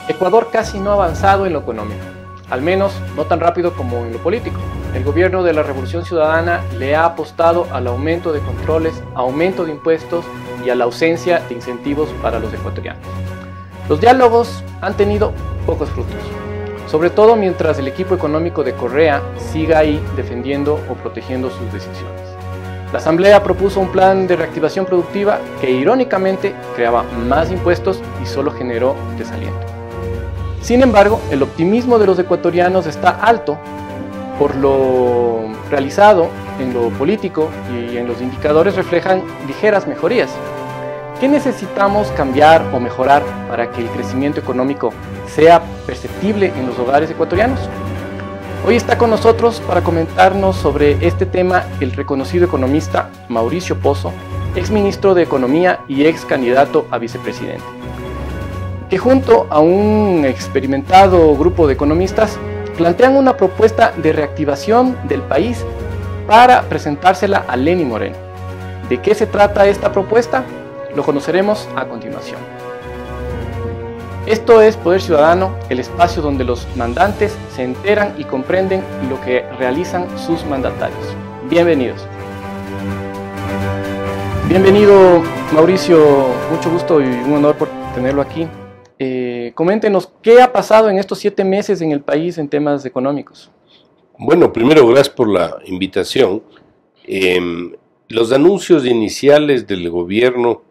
Ecuador casi no ha avanzado en lo económico, al menos no tan rápido como en lo político. El gobierno de la Revolución Ciudadana le ha apostado al aumento de controles, aumento de impuestos y a la ausencia de incentivos para los ecuatorianos. Los diálogos han tenido pocos frutos, sobre todo mientras el equipo económico de Correa siga ahí defendiendo o protegiendo sus decisiones. La Asamblea propuso un plan de reactivación productiva que irónicamente creaba más impuestos y solo generó desaliento. Sin embargo, el optimismo de los ecuatorianos está alto por lo realizado en lo político y en los indicadores reflejan ligeras mejorías. ¿Qué necesitamos cambiar o mejorar para que el crecimiento económico sea perceptible en los hogares ecuatorianos? Hoy está con nosotros para comentarnos sobre este tema el reconocido economista Mauricio Pozo, exministro de Economía y ex candidato a vicepresidente, que junto a un experimentado grupo de economistas plantean una propuesta de reactivación del país para presentársela a Lenín Moreno. ¿De qué se trata esta propuesta? Lo conoceremos a continuación. Esto es Poder Ciudadano, el espacio donde los mandantes se enteran y comprenden lo que realizan sus mandatarios. Bienvenidos. Bienvenido, Mauricio, mucho gusto y un honor por tenerlo aquí. Coméntenos, ¿qué ha pasado en estos 7 meses en el país en temas económicos? Bueno, primero, gracias por la invitación. Los anuncios iniciales del gobierno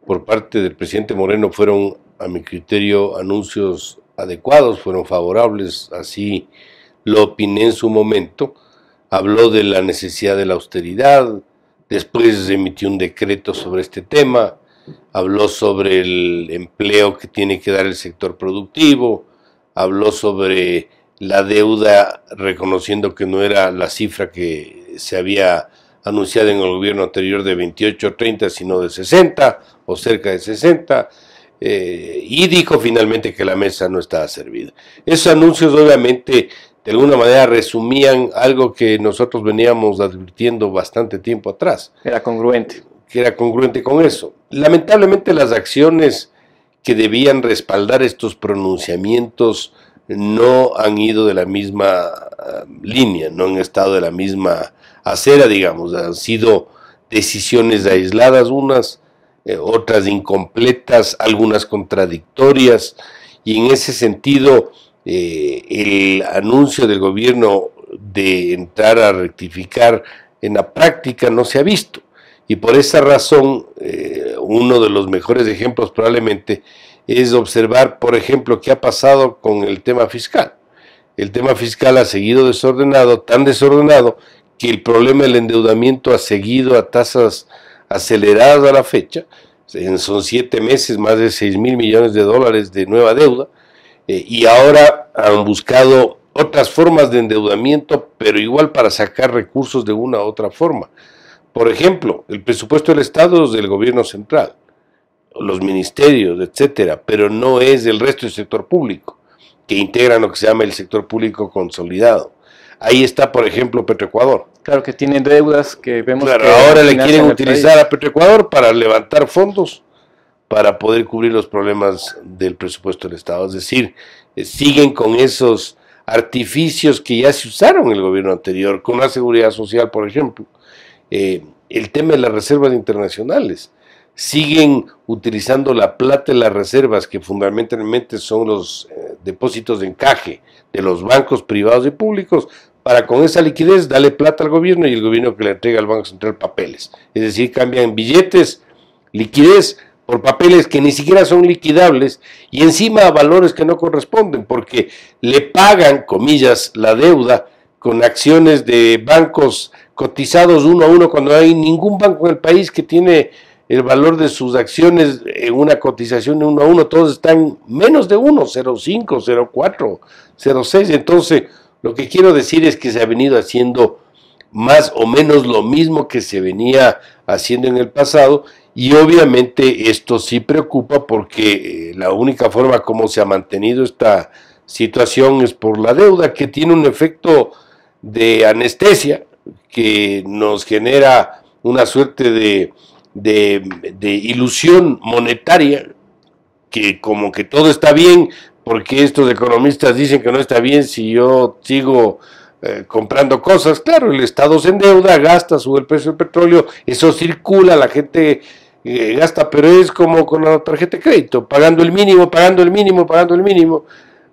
por parte del presidente Moreno fueron, a mi criterio, anuncios adecuados, fueron favorables, así lo opiné en su momento. Habló de la necesidad de la austeridad, después emitió un decreto sobre este tema, habló sobre el empleo que tiene que dar el sector productivo, habló sobre la deuda reconociendo que no era la cifra que se había anunciado en el gobierno anterior de 28 o 30, sino de 60 o cerca de 60, y dijo finalmente que la mesa no estaba servida. Esos anuncios obviamente de alguna manera resumían algo que nosotros veníamos advirtiendo bastante tiempo atrás. Era congruente. Que era congruente con eso. Lamentablemente las acciones que debían respaldar estos pronunciamientos no han ido de la misma línea, no han estado de la misma acera, digamos, han sido decisiones aisladas unas, otras incompletas, algunas contradictorias, y en ese sentido el anuncio del gobierno de entrar a rectificar en la práctica no se ha visto. Y por esa razón, uno de los mejores ejemplos probablemente es observar, por ejemplo, qué ha pasado con el tema fiscal. El tema fiscal ha seguido desordenado, tan desordenado, que el problema del endeudamiento ha seguido a tasas aceleradas a la fecha. Son 7 meses, más de 6.000 millones de dólares de nueva deuda, y ahora han buscado otras formas de endeudamiento, pero igual para sacar recursos de una u otra forma. Por ejemplo, el presupuesto del Estado es del gobierno central, los ministerios, etcétera, pero no es del resto del sector público, que integran lo que se llama el sector público consolidado. Ahí está, por ejemplo, Petroecuador. Claro que tienen deudas que vemos. Claro, que ahora le quieren utilizar a Petroecuador para levantar fondos para poder cubrir los problemas del presupuesto del Estado. Es decir, siguen con esos artificios que ya se usaron en el gobierno anterior, con la seguridad social, por ejemplo. El tema de las reservas internacionales, siguen utilizando la plata de las reservas, que fundamentalmente son los depósitos de encaje de los bancos privados y públicos, para con esa liquidez darle plata al gobierno y el gobierno que le entrega al Banco Central papeles. Es decir, cambian billetes, liquidez, por papeles que ni siquiera son liquidables y encima a valores que no corresponden, porque le pagan, comillas, la deuda con acciones de bancos cotizados uno a uno, cuando no hay ningún banco en el país que tiene el valor de sus acciones en una cotización de 1 a 1, todos están menos de 1, 0,5, 0,4, 0,6. Entonces, lo que quiero decir es que se ha venido haciendo más o menos lo mismo que se venía haciendo en el pasado, y obviamente esto sí preocupa porque la única forma como se ha mantenido esta situación es por la deuda, que tiene un efecto de anestesia que nos genera una suerte de ilusión monetaria que como que todo está bien, porque estos economistas dicen que no está bien si yo sigo comprando cosas. Claro, el Estado se endeuda, gasta, sube el precio del petróleo, eso circula, la gente gasta, pero es como con la tarjeta de crédito, pagando el mínimo, pagando el mínimo, pagando el mínimo,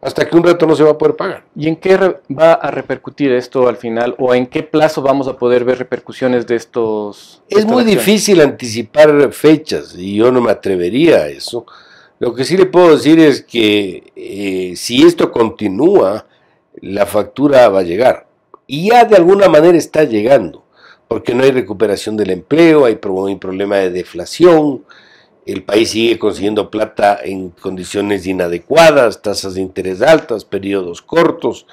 hasta que un rato no se va a poder pagar. ¿Y en qué va a repercutir esto al final, o en qué plazo vamos a poder ver repercusiones de estos? Es muy difícil anticipar fechas y yo no me atrevería a eso. Lo que sí le puedo decir es que si esto continúa, la factura va a llegar. Y ya de alguna manera está llegando, porque no hay recuperación del empleo, hay un problema de deflación, el país sigue consiguiendo plata en condiciones inadecuadas, tasas de interés altas, periodos cortos.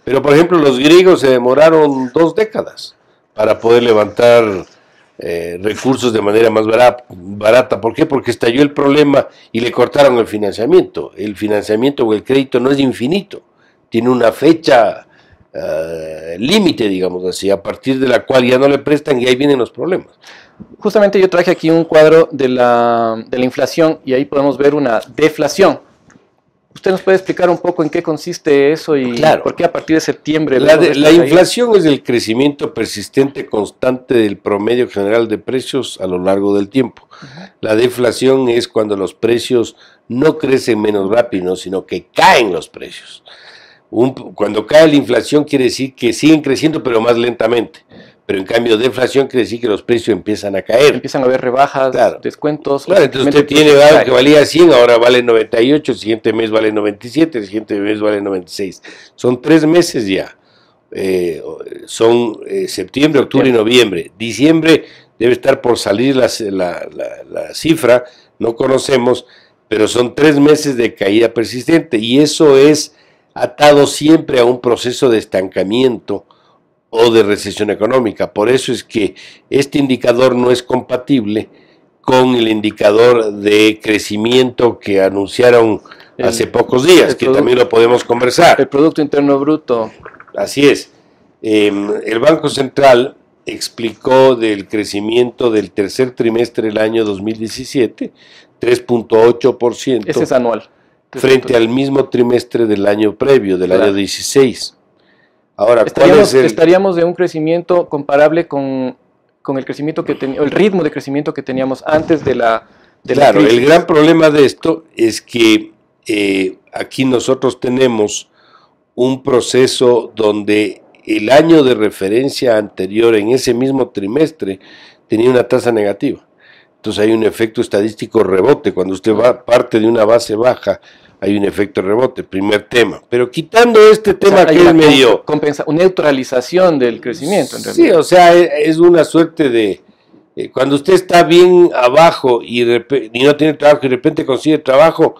Pero, por ejemplo, los griegos se demoraron 2 décadas para poder levantar recursos de manera más barata. ¿Por qué? Porque estalló el problema y le cortaron el financiamiento. El financiamiento o el crédito no es infinito, tiene una fecha límite, digamos así, a partir de la cual ya no le prestan y ahí vienen los problemas. Justamente yo traje aquí un cuadro de la inflación y ahí podemos ver una deflación. ¿Usted nos puede explicar un poco en qué consiste eso y claro, por qué a partir de septiembre? La inflación es el crecimiento persistente constante del promedio general de precios a lo largo del tiempo. La deflación es cuando los precios no crecen menos rápido, sino que caen los precios. Cuando cae la inflación quiere decir que siguen creciendo pero más lentamente. Pero en cambio deflación quiere decir que los precios empiezan a caer. Empiezan a haber rebajas, claro, descuentos. Claro, entonces usted tiene algo que valía 100, ahora vale 98, el siguiente mes vale 97, el siguiente mes vale 96. Son 3 meses ya. Son septiembre, octubre y noviembre. Diciembre debe estar por salir la cifra, no conocemos, pero son 3 meses de caída persistente y eso es atado siempre a un proceso de estancamiento o de recesión económica. Por eso es que este indicador no es compatible con el indicador de crecimiento que anunciaron hace pocos días, que también lo podemos conversar. El Producto Interno Bruto. Así es. El Banco Central explicó del crecimiento del tercer trimestre del año 2017, 3.8%. Ese es anual. Frente al mismo trimestre del año previo, del año 16. Ahora, estaríamos de un crecimiento comparable con el crecimiento que el ritmo de crecimiento que teníamos antes de la claro, crisis. El gran problema de esto es que aquí nosotros tenemos un proceso donde el año de referencia anterior en ese mismo trimestre tenía una tasa negativa. Entonces hay un efecto estadístico rebote. Cuando usted parte de una base baja, hay un efecto rebote, primer tema. Pero quitando este tema, que es medio... Una neutralización del crecimiento, en realidad. Sí, o sea, es una suerte de... cuando usted está bien abajo y no tiene trabajo y de repente consigue trabajo,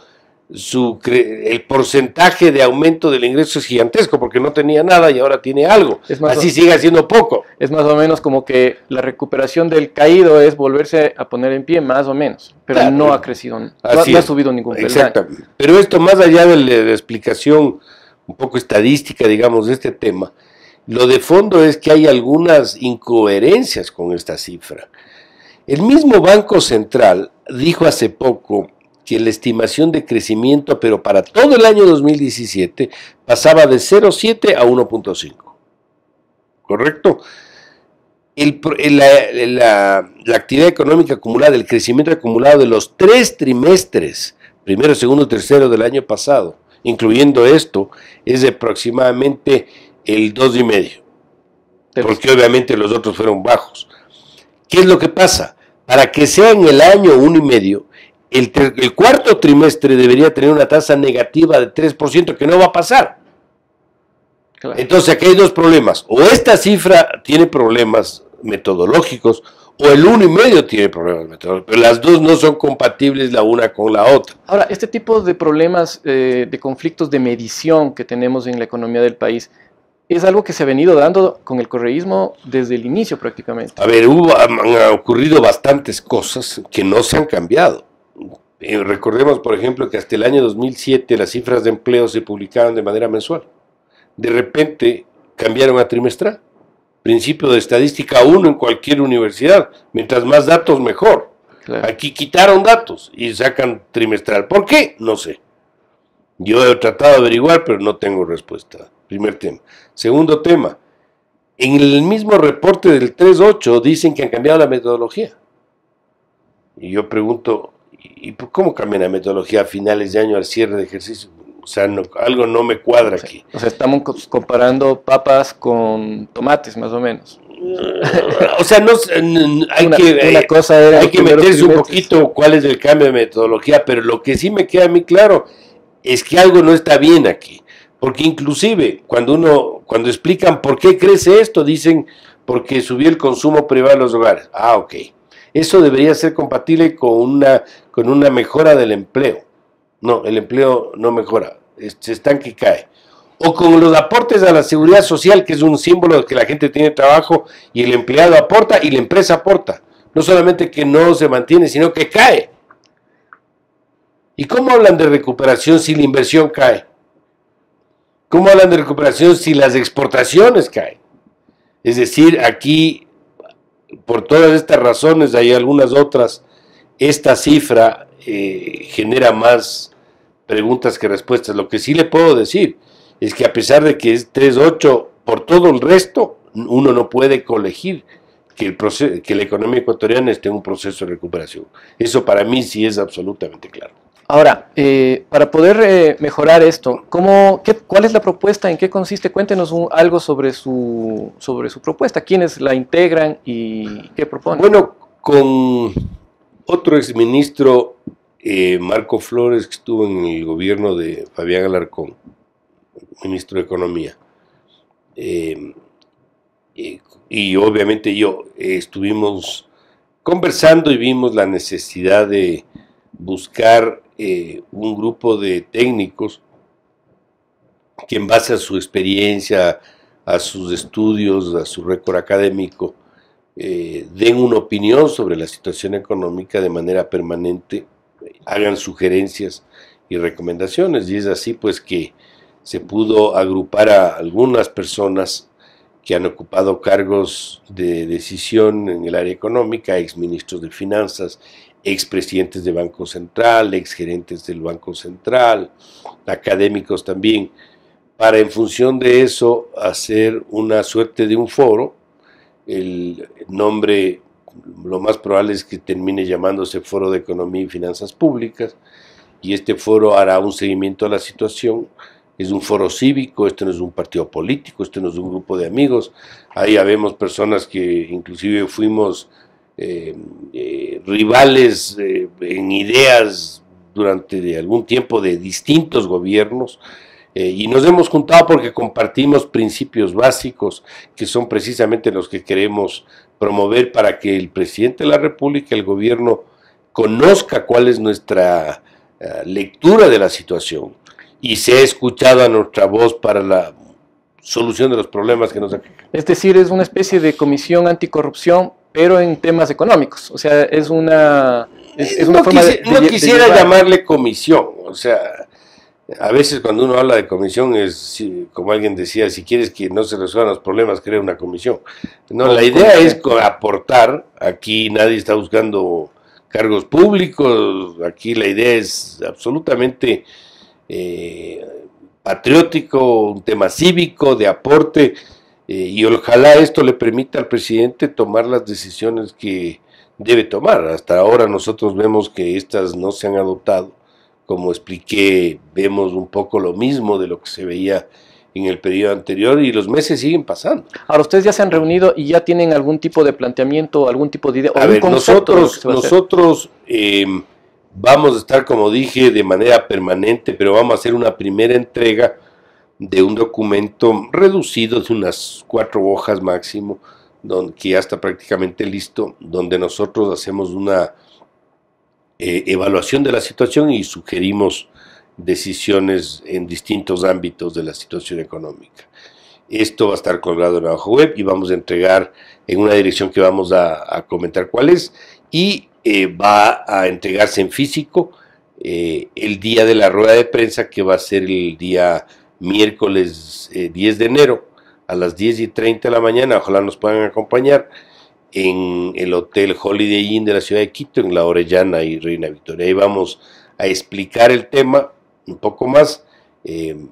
el porcentaje de aumento del ingreso es gigantesco porque no tenía nada y ahora tiene algo. Así sigue siendo poco. Es más o menos como que la recuperación del caído es volverse a poner en pie, más o menos, pero claro, no ha crecido, no ha subido ningún peldaño. Exactamente. Pero esto, más allá de la explicación un poco estadística, digamos, de este tema, lo de fondo es que hay algunas incoherencias con esta cifra. El mismo Banco Central dijo hace poco que la estimación de crecimiento, pero para todo el año 2017, pasaba de 0,7 a 1,5. ¿Correcto? La actividad económica acumulada, el crecimiento acumulado de los 3 trimestres, primero, segundo y tercero del año pasado, incluyendo esto, es de aproximadamente el 2,5. Porque obviamente los otros fueron bajos. ¿Qué es lo que pasa? Para que sea en el año 1,5, el cuarto trimestre debería tener una tasa negativa de 3%, que no va a pasar. Claro. Entonces aquí hay 2 problemas. O esta cifra tiene problemas metodológicos, o el 1,5 tiene problemas metodológicos. Pero las dos no son compatibles la una con la otra. Ahora, este tipo de problemas, de conflictos de medición que tenemos en la economía del país, es algo que se ha venido dando con el correísmo desde el inicio prácticamente. A ver, han ocurrido bastantes cosas que no se han cambiado. Recordemos, por ejemplo, que hasta el año 2007 las cifras de empleo se publicaban de manera mensual. De repente cambiaron a trimestral. Principio de estadística 1 en cualquier universidad. Mientras más datos, mejor. Claro. Aquí quitaron datos y sacan trimestral. ¿Por qué? No sé. Yo he tratado de averiguar, pero no tengo respuesta. Primer tema. Segundo tema. En el mismo reporte del 3.8 dicen que han cambiado la metodología. Y yo pregunto, ¿y cómo cambian la metodología a finales de año al cierre de ejercicio? O sea, algo no me cuadra aquí. O sea, estamos comparando papas con tomates, más o menos. O sea, hay que meterse un poquito cuál es el cambio de metodología, pero lo que sí me queda a mí claro es que algo no está bien aquí. Porque inclusive cuando explican por qué crece esto, dicen porque subió el consumo privado de los hogares. Ah, ok. Eso debería ser compatible con una mejora del empleo. No, el empleo no mejora, se estanca y cae. O con los aportes a la seguridad social, que es un símbolo de que la gente tiene trabajo y el empleado aporta y la empresa aporta. No solamente que no se mantiene, sino que cae. ¿Y cómo hablan de recuperación si la inversión cae? ¿Cómo hablan de recuperación si las exportaciones caen? Es decir, aquí, por todas estas razones, hay algunas otras, esta cifra genera más preguntas que respuestas. Lo que sí le puedo decir es que a pesar de que es 3.8, por todo el resto, uno no puede colegir que la economía ecuatoriana esté en un proceso de recuperación. Eso para mí sí es absolutamente claro. Ahora, para poder mejorar esto, ¿cuál es la propuesta? ¿En qué consiste? Cuéntenos algo sobre su propuesta. ¿Quiénes la integran y qué proponen? Bueno, con otro exministro, Marco Flores, que estuvo en el gobierno de Fabián Alarcón, ministro de Economía, y obviamente yo estuvimos conversando y vimos la necesidad de buscar un grupo de técnicos que en base a su experiencia, a sus estudios, a su récord académico, den una opinión sobre la situación económica de manera permanente, hagan sugerencias y recomendaciones, y es así pues que se pudo agrupar a algunas personas que han ocupado cargos de decisión en el área económica, exministros de finanzas, expresidentes de Banco Central, exgerentes del Banco Central, académicos también, para en función de eso hacer una suerte de un foro. El nombre, lo más probable es que termine llamándose Foro de Economía y Finanzas Públicas, y este foro hará un seguimiento a la situación. Es un foro cívico, esto no es un partido político, esto no es un grupo de amigos. Ahí habemos personas que inclusive fuimos rivales en ideas durante algún tiempo de distintos gobiernos, y nos hemos juntado porque compartimos principios básicos que son precisamente los que queremos promover para que el presidente de la República, el gobierno, conozca cuál es nuestra lectura de la situación y sea escuchado a nuestra voz para la solución de los problemas que nos aquejan. Es decir, es una especie de comisión anticorrupción, pero en temas económicos. O sea, es una forma no quisiera llamarle comisión. O sea, a veces cuando uno habla de comisión es, como alguien decía, si quieres que no se resuelvan los problemas, crea una comisión. No, la idea es aportar. Aquí nadie está buscando cargos públicos. Aquí la idea es absolutamente patriótico, un tema cívico, de aporte, y ojalá esto le permita al presidente tomar las decisiones que debe tomar. Hasta ahora nosotros vemos que estas no se han adoptado. Como expliqué, vemos un poco lo mismo de lo que se veía en el periodo anterior y los meses siguen pasando. Ahora, ustedes ya se han reunido y ya tienen algún tipo de planteamiento, algún tipo de idea. A ver, nosotros vamos a estar, como dije, de manera permanente, pero vamos a hacer una primera entrega de un documento reducido de unas 4 hojas máximo, que ya está prácticamente listo, donde nosotros hacemos una evaluación de la situación y sugerimos decisiones en distintos ámbitos de la situación económica. Esto va a estar colgado en la hoja web y vamos a entregar en una dirección que vamos a comentar cuál es, y va a entregarse en físico el día de la rueda de prensa, que va a ser el día miércoles 10 de enero a las 10:30 de la mañana. Ojalá nos puedan acompañar. en el Hotel Holiday Inn de la ciudad de Quito, en La Orellana y Reina Victoria. Ahí vamos a explicar el tema un poco más.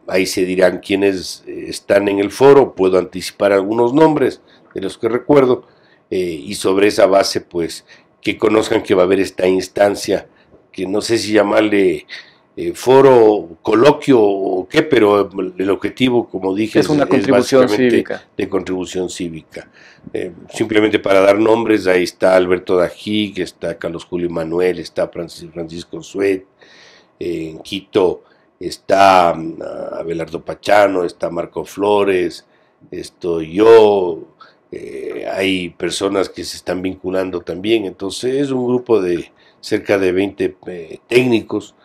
Ahí se dirán quiénes están en el foro, puedo anticipar algunos nombres de los que recuerdo, y sobre esa base, pues, que conozcan que va a haber esta instancia, que no sé si llamarle foro, coloquio o qué, pero el objetivo, como dije, es una contribución cívica. De contribución cívica. Simplemente para dar nombres, ahí está Alberto Dajic, está Carlos Julio Manuel, está Francisco Suet, en Quito está Abelardo Pachano, está Marco Flores, estoy yo, hay personas que se están vinculando también, entonces es un grupo de cerca de 20 técnicos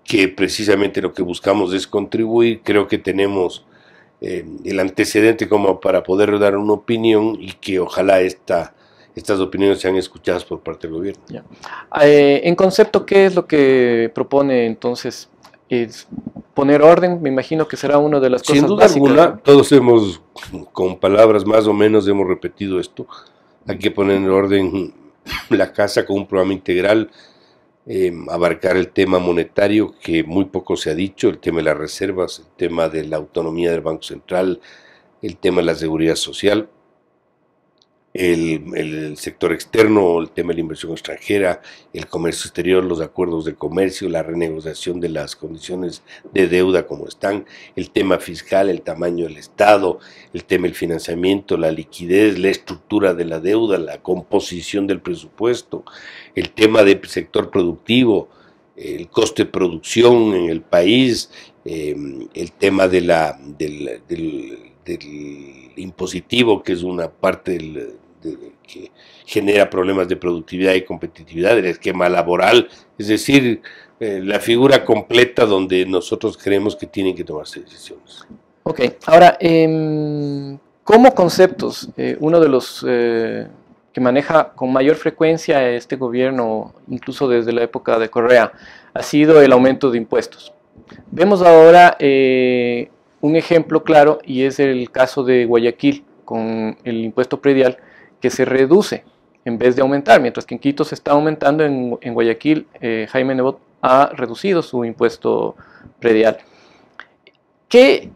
que precisamente lo que buscamos es contribuir. Creo que tenemos el antecedente como para poder dar una opinión y que ojalá estas opiniones sean escuchadas por parte del gobierno. En concepto, ¿qué es lo que propone entonces? Es poner orden, me imagino que será una de las cosas sin duda básicas, alguna, ¿no? Todos hemos, con palabras más o menos, hemos repetido esto. Hay que poner en orden la casa con un programa integral, abarcar el tema monetario, que muy poco se ha dicho, el tema de las reservas, el tema de la autonomía del Banco Central, el tema de la seguridad social, el sector externo, el tema de la inversión extranjera, el comercio exterior, los acuerdos de comercio, la renegociación de las condiciones de deuda como están, el tema fiscal, el tamaño del Estado, el tema del financiamiento, la liquidez, la estructura de la deuda, la composición del presupuesto, el tema del sector productivo, el coste de producción en el país, el tema del impositivo, que es una parte que genera problemas de productividad y competitividad, el esquema laboral, es decir, la figura completa donde nosotros creemos que tienen que tomarse decisiones. Ok, ahora, como conceptos, uno de los que maneja con mayor frecuencia este gobierno, incluso desde la época de Correa, ha sido el aumento de impuestos. Vemos ahora un ejemplo claro, y es el caso de Guayaquil, con el impuesto predial, que se reduce en vez de aumentar, mientras que en Quito se está aumentando. En Guayaquil Jaime Nebot ha reducido su impuesto predial. ¿Qué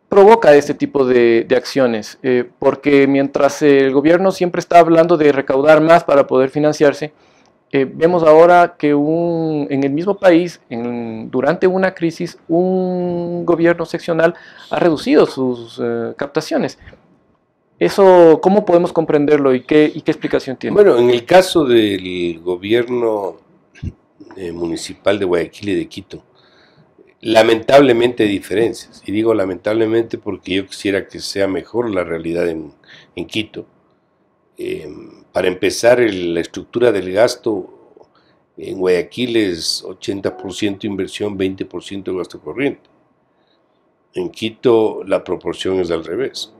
provoca este tipo de acciones? Porque mientras el gobierno siempre está hablando de recaudar más para poder financiarse, vemos ahora que en el mismo país, durante una crisis, un gobierno seccional ha reducido sus captaciones. Eso, ¿cómo podemos comprenderlo y qué explicación tiene? Bueno, en el caso del gobierno municipal de Guayaquil y de Quito, lamentablemente hay diferencias, y digo lamentablemente porque yo quisiera que sea mejor la realidad en Quito. Para empezar, la estructura del gasto en Guayaquil es 80% inversión, 20% gasto corriente. En Quito la proporción es al revés.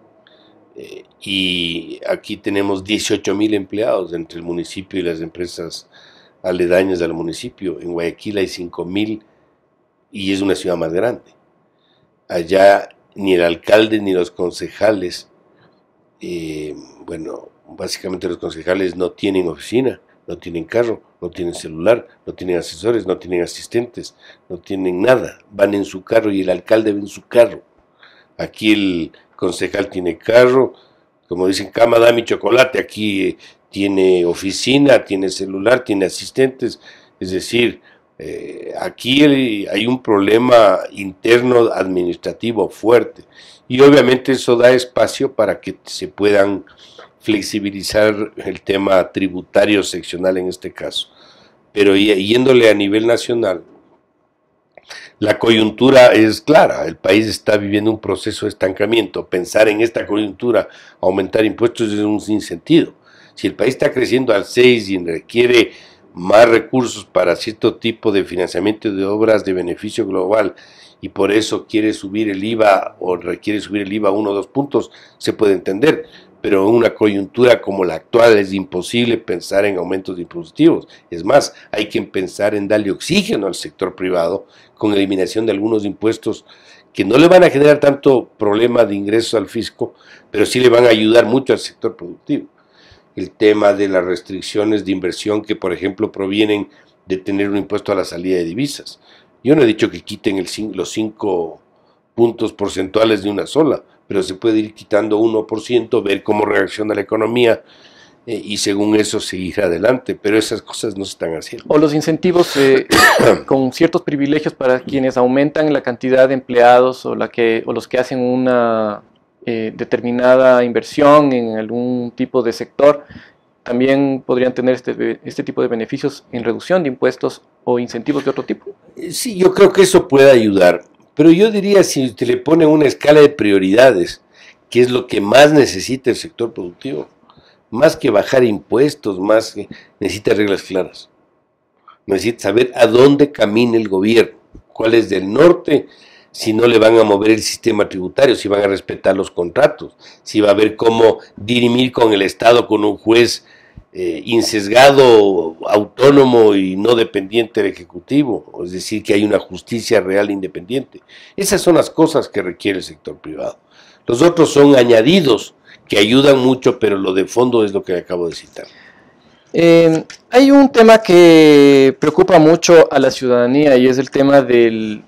Y aquí tenemos 18.000 empleados entre el municipio y las empresas aledañas al municipio. En Guayaquil hay 5.000 y es una ciudad más grande. Allá ni el alcalde ni los concejales, bueno, básicamente los concejales no tienen oficina, no tienen carro, no tienen celular, no tienen asesores, no tienen asistentes, no tienen nada. Van en su carro y el alcalde va en su carro. Aquí el concejal tiene carro, como dicen, cama, da mi chocolate. Aquí tiene oficina, tiene celular, tiene asistentes. Es decir, aquí hay un problema interno administrativo fuerte, y obviamente eso da espacio para que se puedan flexibilizar el tema tributario seccional en este caso. Pero yéndole a nivel nacional, la coyuntura es clara, el país está viviendo un proceso de estancamiento. Pensar en esta coyuntura, aumentar impuestos, es un sinsentido. Si el país está creciendo al 6 y requiere más recursos para cierto tipo de financiamiento de obras de beneficio global, y por eso quiere subir el IVA o requiere subir el IVA 1 o 2 puntos, se puede entender. Pero en una coyuntura como la actual es imposible pensar en aumentos impositivos. Es más, hay que pensar en darle oxígeno al sector privado con eliminación de algunos impuestos que no le van a generar tanto problema de ingresos al fisco, pero sí le van a ayudar mucho al sector productivo. el tema de las restricciones de inversión que, por ejemplo, provienen de tener un impuesto a la salida de divisas. Yo no he dicho que quiten los 5 puntos porcentuales de una sola, pero se puede ir quitando 1%, ver cómo reacciona la economía y según eso seguir adelante, pero esas cosas no se están haciendo. O los incentivos con ciertos privilegios para quienes aumentan la cantidad de empleados o los que hacen una determinada inversión en algún tipo de sector, también podrían tener este tipo de beneficios en reducción de impuestos o incentivos de otro tipo. Sí, yo creo que eso puede ayudar, pero yo diría si usted le pone una escala de prioridades, ¿qué es lo que más necesita el sector productivo? Más que bajar impuestos, más que necesita reglas claras. Necesita saber a dónde camina el gobierno, cuál es del norte, si no le van a mover el sistema tributario, si van a respetar los contratos, si va a haber cómo dirimir con el Estado, con un juez insesgado, autónomo y no dependiente del Ejecutivo, es decir, que hay una justicia real e independiente. Esas son las cosas que requiere el sector privado. Los otros son añadidos que ayudan mucho, pero lo de fondo es lo que acabo de citar. Hay un tema que preocupa mucho a la ciudadanía y es el tema del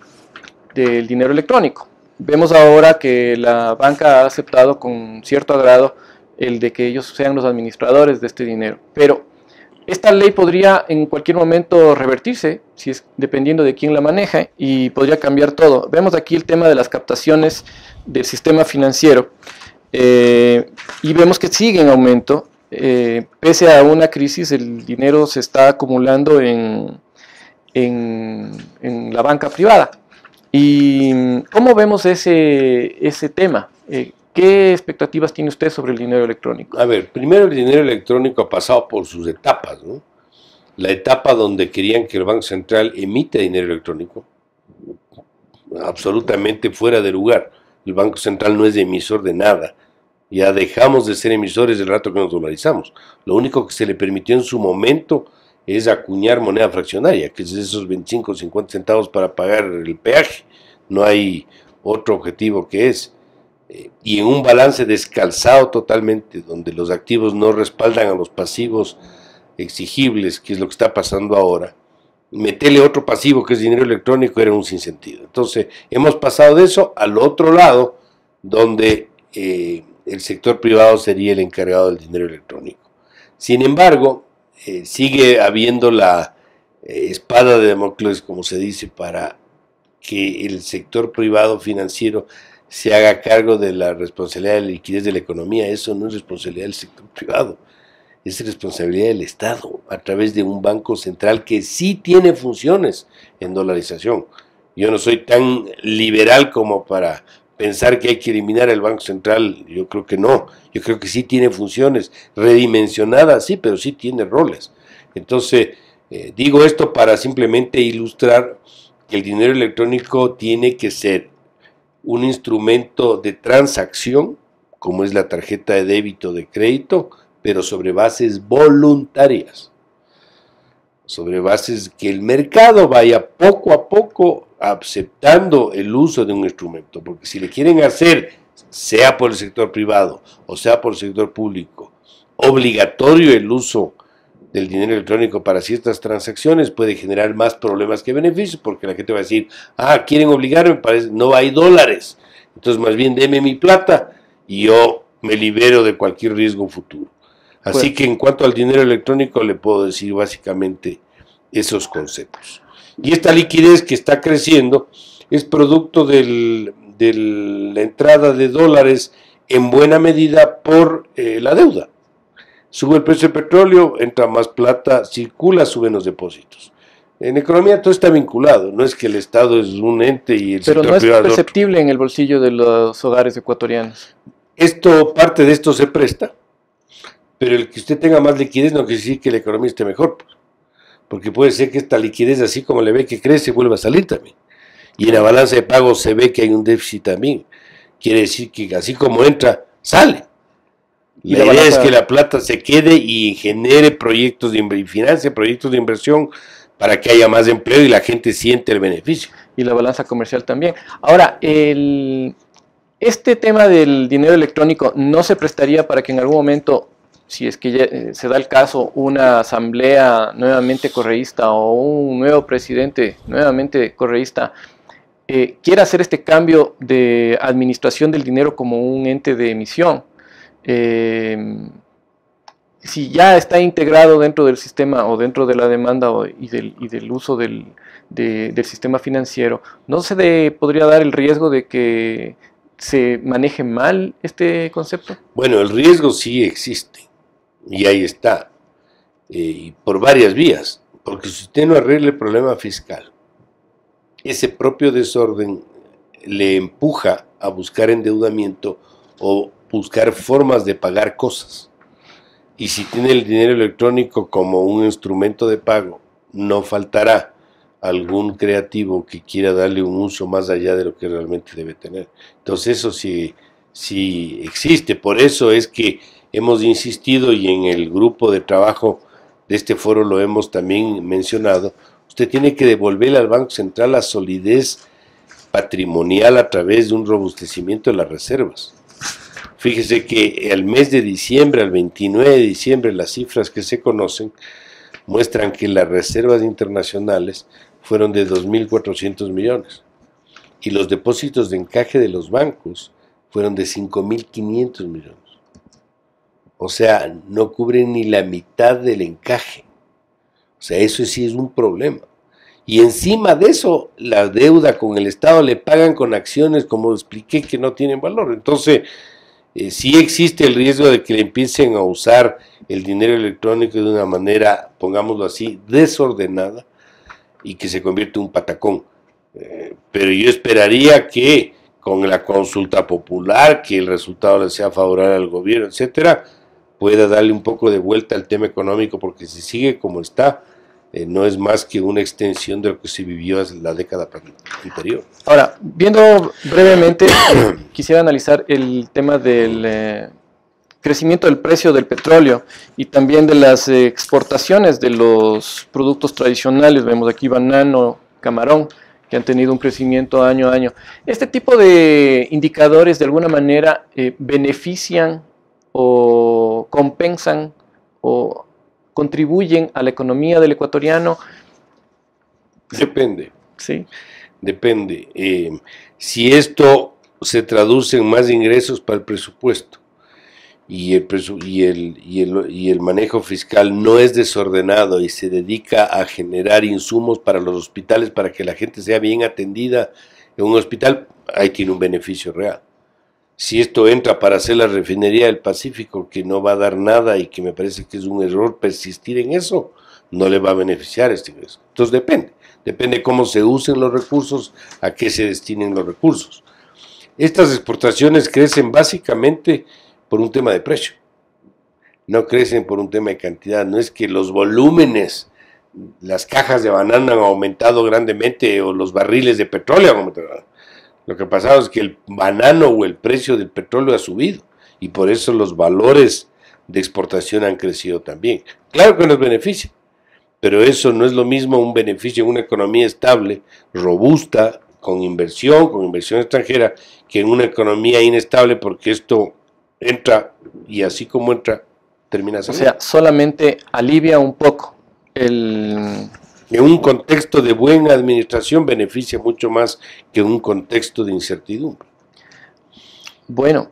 dinero electrónico. Vemos ahora que la banca ha aceptado con cierto agrado el de que ellos sean los administradores de este dinero, pero esta ley podría en cualquier momento revertirse, si es dependiendo de quién la maneja, y podría cambiar todo. Vemos aquí el tema de las captaciones del sistema financiero y vemos que sigue en aumento. Pese a una crisis, el dinero se está acumulando en la banca privada. ¿Y cómo vemos ese tema? ¿Qué expectativas tiene usted sobre el dinero electrónico? A ver, primero el dinero electrónico ha pasado por sus etapas, ¿no? La etapa donde querían que el Banco Central emite dinero electrónico, absolutamente fuera de lugar. El Banco Central no es emisor de nada. Ya dejamos de ser emisores del rato que nos dolarizamos. Lo único que se le permitió en su momento es acuñar moneda fraccionaria, que es esos 25 o 50 centavos para pagar el peaje. No hay otro objetivo que ese. Y en un balance descalzado totalmente, donde los activos no respaldan a los pasivos exigibles, que es lo que está pasando ahora, meterle otro pasivo que es dinero electrónico era un sinsentido. Entonces, hemos pasado de eso al otro lado, donde el sector privado sería el encargado del dinero electrónico. Sin embargo, sigue habiendo la espada de Damocles, como se dice, para que el sector privado financiero se haga cargo de la responsabilidad de la liquidez de la economía. Eso no es responsabilidad del sector privado, es responsabilidad del Estado, a través de un banco central que sí tiene funciones en dolarización. Yo no soy tan liberal como para pensar que hay que eliminar el Banco Central. Yo creo que no, yo creo que sí tiene funciones redimensionadas, sí, pero sí tiene roles. Entonces, digo esto para simplemente ilustrar que el dinero electrónico tiene que ser un instrumento de transacción, como es la tarjeta de débito o de crédito, pero sobre bases voluntarias, sobre bases que el mercado vaya poco a poco aceptando el uso de un instrumento, porque si le quieren hacer, sea por el sector privado o sea por el sector público, obligatorio el uso del dinero electrónico para ciertas transacciones, puede generar más problemas que beneficios, porque la gente va a decir, quieren obligarme, parece, no hay dólares, entonces más bien deme mi plata y yo me libero de cualquier riesgo futuro. Así que en cuanto al dinero electrónico le puedo decir básicamente esos conceptos. Y esta liquidez que está creciendo es producto de la entrada de dólares en buena medida por la deuda. Sube el precio del petróleo, entra más plata, circula, suben los depósitos. En economía todo está vinculado, no es que el Estado es un ente y el sector privado es otro. Pero no es perceptible en el bolsillo de los hogares ecuatorianos. Parte de esto se presta, pero el que usted tenga más liquidez no quiere decir que la economía esté mejor, porque puede ser que esta liquidez, así como le ve que crece, vuelva a salir también. Y en la balanza de pagos se ve que hay un déficit también. Quiere decir que así como entra, sale. La idea es que la plata se quede y genere proyectos de financie proyectos de inversión para que haya más empleo y la gente siente el beneficio. Y la balanza comercial también. Ahora, este tema del dinero electrónico no se prestaría para que en algún momento si es que ya, se da el caso, una asamblea nuevamente correísta o un nuevo presidente nuevamente correísta, quiere hacer este cambio de administración del dinero como un ente de emisión, si ya está integrado dentro del sistema o dentro de la demanda y del uso del sistema financiero, ¿no se podría dar el riesgo de que se maneje mal este concepto? Bueno, el riesgo sí existe y ahí está, por varias vías, porque si usted no arregla el problema fiscal, ese propio desorden le empuja a buscar endeudamiento o buscar formas de pagar cosas. Y si tiene el dinero electrónico como un instrumento de pago, no faltará algún creativo que quiera darle un uso más allá de lo que realmente debe tener. Entonces eso sí existe. Por eso es que hemos insistido, y en el grupo de trabajo de este foro lo hemos también mencionado, usted tiene que devolverle al Banco Central la solidez patrimonial a través de un robustecimiento de las reservas. Fíjese que al mes de diciembre, al 29 de diciembre, las cifras que se conocen muestran que las reservas internacionales fueron de 2.400 millones y los depósitos de encaje de los bancos fueron de 5.500 millones. O sea, no cubren ni la mitad del encaje. O sea, eso sí es un problema. Y encima de eso, la deuda con el Estado le pagan con acciones, como expliqué, que no tienen valor. Entonces, sí existe el riesgo de que le empiecen a usar el dinero electrónico de una manera, pongámoslo así, desordenada y que se convierte en un patacón. Pero yo esperaría que con la consulta popular, que el resultado le sea favorable al gobierno, etcétera, pueda darle un poco de vuelta al tema económico, porque si sigue como está, no es más que una extensión de lo que se vivió en la década anterior. Ahora, viendo brevemente, quisiera analizar el tema del crecimiento del precio del petróleo y también de las exportaciones de los productos tradicionales. Vemos aquí banano, camarón, que han tenido un crecimiento año a año. ¿Este tipo de indicadores de alguna manera benefician o compensan o contribuyen a la economía del ecuatoriano? Depende. Sí. Depende. Si esto se traduce en más ingresos para el presupuesto y el manejo fiscal no es desordenado y se dedica a generar insumos para los hospitales para que la gente sea bien atendida en un hospital, ahí tiene un beneficio real. Si esto entra para hacer la refinería del Pacífico, que no va a dar nada y que me parece que es un error persistir en eso, no le va a beneficiar este ingreso. Entonces depende cómo se usen los recursos, a qué se destinen los recursos. Estas exportaciones crecen básicamente por un tema de precio, no crecen por un tema de cantidad. No es que los volúmenes, las cajas de banana han aumentado grandemente o los barriles de petróleo han aumentado. Lo que ha pasado es que el banano o el precio del petróleo ha subido y por eso los valores de exportación han crecido también. Claro que nos beneficia, pero eso no es lo mismo un beneficio en una economía estable, robusta, con inversión extranjera, que en una economía inestable, porque esto entra y así como entra, termina saliendo. O sea, solamente alivia un poco el... En un contexto de buena administración beneficia mucho más que en un contexto de incertidumbre. Bueno,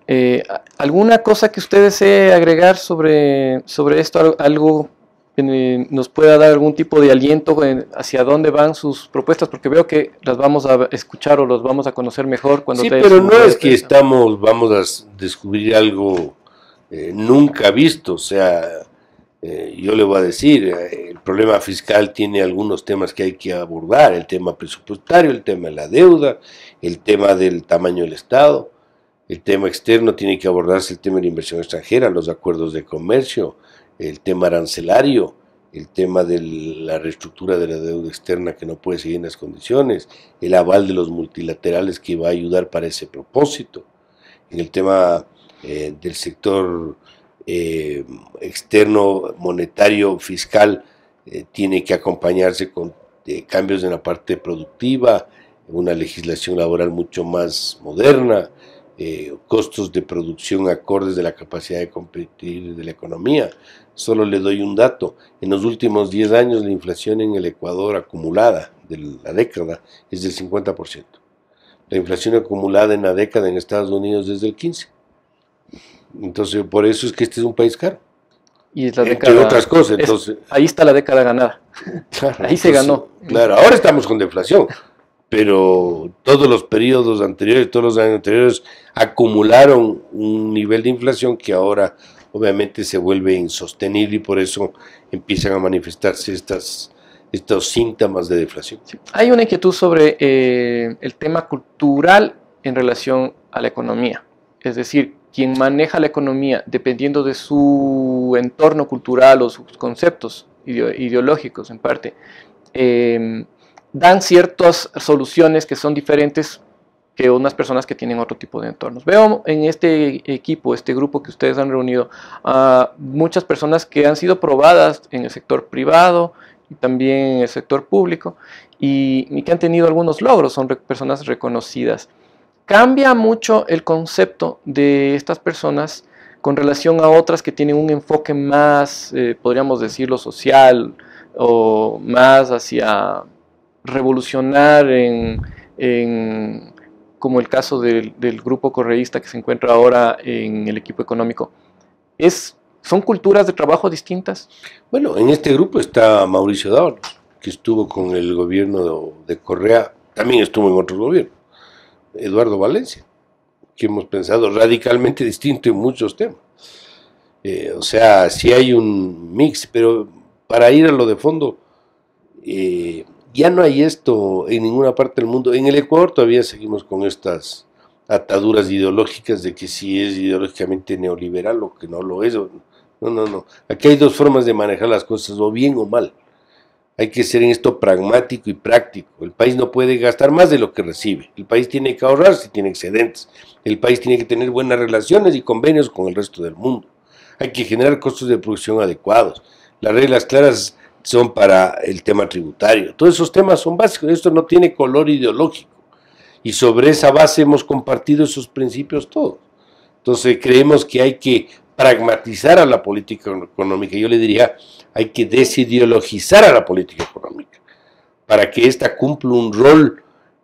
¿alguna cosa que usted desee agregar sobre esto? ¿Algo que nos pueda dar algún tipo de aliento hacia dónde van sus propuestas? Porque veo que las vamos a escuchar o los vamos a conocer mejor cuando... Sí, pero no es que vamos a descubrir algo nunca visto. O sea, yo le voy a decir, el problema fiscal tiene algunos temas que hay que abordar: el tema presupuestario, el tema de la deuda, el tema del tamaño del Estado. El tema externo tiene que abordarse el tema de la inversión extranjera, los acuerdos de comercio, el tema arancelario, el tema de la reestructura de la deuda externa que no puede seguir en las condiciones, el aval de los multilaterales que va a ayudar para ese propósito. En el tema del sector externo, monetario, fiscal, tiene que acompañarse con cambios en la parte productiva, una legislación laboral mucho más moderna, costos de producción acordes de la capacidad de competir de la economía. Solo le doy un dato: en los últimos 10 años la inflación en el Ecuador acumulada de la década es del 50%. La inflación acumulada en la década en Estados Unidos es del 15%. Entonces, por eso es que este es un país caro. Y es la entre década, otras cosas. Entonces, ahí está la década ganada. Claro, ahí se ganó. Claro, ahora estamos con deflación, pero todos los periodos anteriores, todos los años anteriores acumularon un nivel de inflación que ahora obviamente se vuelve insostenible, y por eso empiezan a manifestarse estos síntomas de deflación. Sí. Hay una inquietud sobre el tema cultural en relación a la economía. Es decir, quien maneja la economía, dependiendo de su entorno cultural o sus conceptos ideológicos en parte, dan ciertas soluciones que son diferentes que unas personas que tienen otro tipo de entornos. Veo en este equipo, este grupo que ustedes han reunido, a muchas personas que han sido probadas en el sector privado y también en el sector público, y que han tenido algunos logros, son personas reconocidas. Cambia mucho el concepto de estas personas con relación a otras que tienen un enfoque más, podríamos decirlo, social, o más hacia revolucionar como el caso del grupo correísta que se encuentra ahora en el equipo económico. ¿Son culturas de trabajo distintas? Bueno, en este grupo está Mauricio Dávalos, que estuvo con el gobierno de Correa, también estuvo en otros gobiernos. Eduardo Valencia, que hemos pensado radicalmente distinto en muchos temas. O sea, sí hay un mix, pero para ir a lo de fondo, ya no hay esto en ninguna parte del mundo. En el Ecuador todavía seguimos con estas ataduras ideológicas de que si es ideológicamente neoliberal o que no lo es. No. Aquí hay dos formas de manejar las cosas, o bien o mal. Hay que ser en esto pragmático y práctico. El país no puede gastar más de lo que recibe. El país tiene que ahorrar si tiene excedentes. El país tiene que tener buenas relaciones y convenios con el resto del mundo. Hay que generar costos de producción adecuados. Las reglas claras son para el tema tributario. Todos esos temas son básicos. Esto no tiene color ideológico. Y sobre esa base hemos compartido esos principios todos. Entonces creemos que hay que pragmatizar a la política económica. Yo le diría, hay que desideologizar a la política económica para que ésta cumpla un rol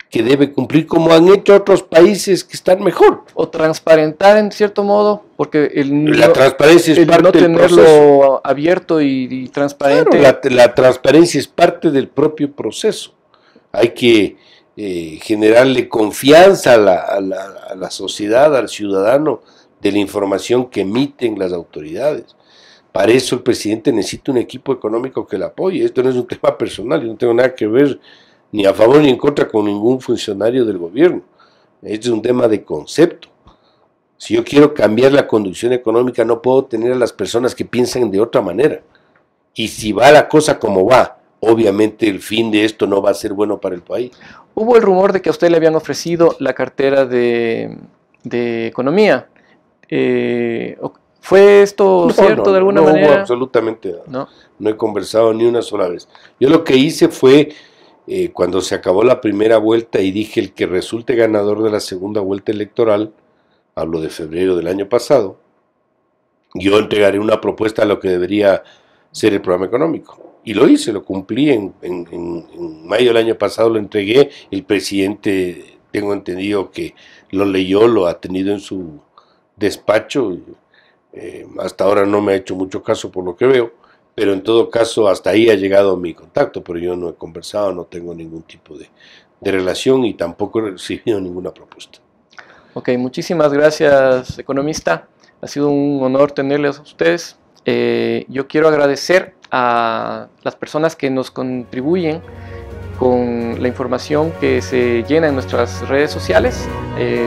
que debe cumplir como han hecho otros países que están mejor. O transparentar en cierto modo, porque la transparencia es parte del proceso. No tenerlo abierto y transparente. Claro, la transparencia es parte del propio proceso. Hay que generarle confianza a la sociedad, al ciudadano, de la información que emiten las autoridades. Para eso el presidente necesita un equipo económico que le apoye. Esto no es un tema personal, yo no tengo nada que ver ni a favor ni en contra con ningún funcionario del gobierno. Esto es un tema de concepto. Si yo quiero cambiar la conducción económica, no puedo tener a las personas que piensan de otra manera. Y si va la cosa como va, obviamente el fin de esto no va a ser bueno para el país. Hubo el rumor de que a usted le habían ofrecido la cartera de Economía. ¿Fue esto cierto de alguna manera? No hubo absolutamente nada. No he conversado ni una sola vez. Yo lo que hice fue, cuando se acabó la primera vuelta y dije el que resulte ganador de la segunda vuelta electoral, hablo de febrero del año pasado, yo entregaré una propuesta a lo que debería ser el programa económico. Y lo hice, lo cumplí, en mayo del año pasado lo entregué. El presidente, tengo entendido que lo leyó, lo ha tenido en su despacho. Hasta ahora no me ha hecho mucho caso por lo que veo, pero en todo caso hasta ahí ha llegado mi contacto, pero yo no he conversado, no tengo ningún tipo de relación y tampoco he recibido ninguna propuesta. Ok, muchísimas gracias, economista. Ha sido un honor tenerles a ustedes. Yo quiero agradecer a las personas que nos contribuyen con la información que se llena en nuestras redes sociales,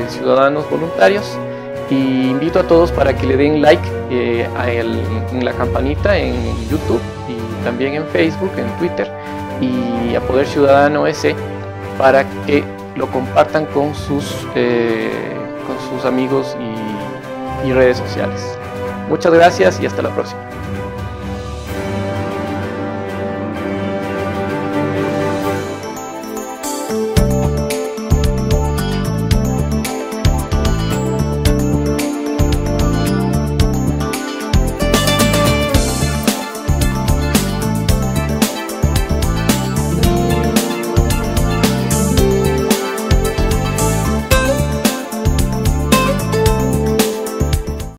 ciudadanos voluntarios, y invito a todos para que le den like en la campanita en YouTube y también en Facebook, en Twitter, y a Poder Ciudadano S, para que lo compartan con sus amigos y redes sociales. Muchas gracias y hasta la próxima.